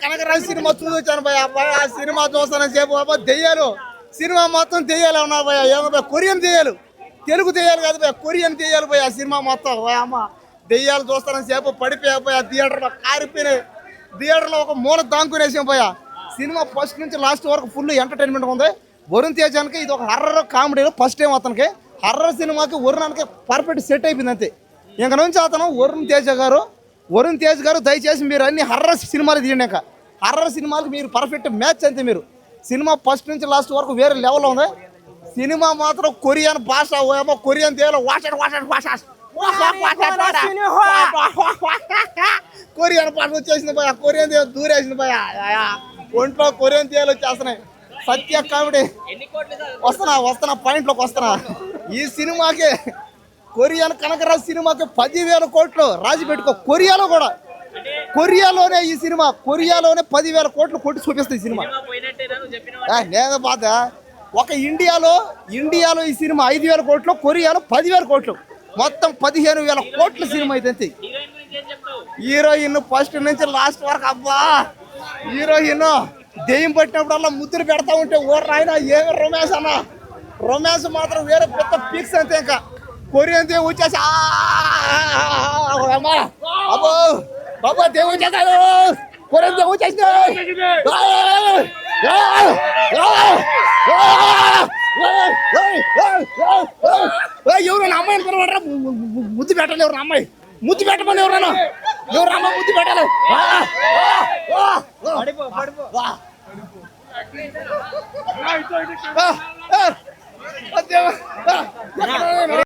Kanakaraju cinema చూసొచ్చాను భయ ఆ cinema చూస్తానని చెప్పు దెయ్యాలు సినిమా మొత్తం దెయ్యాలు ఉన్నారు భయ ఏమో భయ కొరియన్ దెయ్యాలు తెలుగు దెయ్యాలు కాదు భయ కొరియన్ దెయ్యాలు భయ ఆ సినిమా మొత్తం అమ్మ దెయ్యాలు చూస్తానని చెప్పు పడిపోయా థియేటర్లో కారిపోయినాయి థియేటర్లో ఒక మూల దాంకునేసాం భయ సినిమా ఫస్ట్ నుంచి లాస్ట్ వరకు ఫుల్ ఎంటర్టైన్మెంట్ ఉంది. వరుణ్ తేజానికి ఇది ఒక హర్రర్ కామెడీ ఫస్ట్ టైం అతనికి హర్రర్ సినిమాకి వరుణానికి పర్ఫెక్ట్ సెట్ అయిపోయింది అంతే. ఇంక నుంచి అతను వరుణ్ తేజ్ గారు దయచేసి మీరు అన్ని హర్రర్ సినిమాలు తీయండి. ఇంకా హర్రర్ సినిమాలకు మీరు పర్ఫెక్ట్ మ్యాచ్ అంతే. మీరు సినిమా ఫస్ట్ నుంచి లాస్ట్ వరకు వేరే లెవెల్లో ఉంది. సినిమా మాత్రం కొరియన్ భాష కొరియన్ తేలో కొరియన్ భాష వచ్చేసింది భయ కొరియన్ తేలు దూరేసింది భయ ఒంట్లో కొరియన్ తేలు వచ్చేస్తున్నాయి. సత్య కామెడీ వస్తున్నా పాయింట్లోకి వస్తున్నా. ఈ సినిమాకి కొరియన్ కనకరాజు సినిమాకి 10,000 కోట్లు రాజీ పెట్టుకో. కొరియాలోనే ఈ సినిమా 10,000 కోట్లు కొట్టి చూపిస్తుంది ఈ సినిమా. నేను బాధ ఒక ఇండియాలో ఈ సినిమా 5,000 కోట్లు, కొరియాలో 10,000 కోట్లు, మొత్తం 15,000 కోట్ల సినిమా అయితే. హీరోయిన్ ఫస్ట్ నుంచి లాస్ట్ వరకు అబ్బా హీరోయిన్ దెయ్యం పట్టినప్పుడల్లా ముద్దులు పెడతా ఉంటే ఓర్రాయన ఏమి రొమాన్స్ అన్న రొమాన్స్ మాత్రం వేరే పెద్ద పిక్స్ అంతే. ఇంకా కొరియన్ దేవుడు వచ్చేసి అబ్బో బాబా దేవుడు వచ్చేసాడు కొరియన్ దేవుడు వచ్చేసినాడు. ఎవరు నా అమ్మాయిని పిలవడరా ముద్దు పెట్టాలి. ఎవరు అమ్మాయి ముద్దు పెట్టమని ఎవరన్నా అమ్మాయి ముద్దు పెట్టాలి.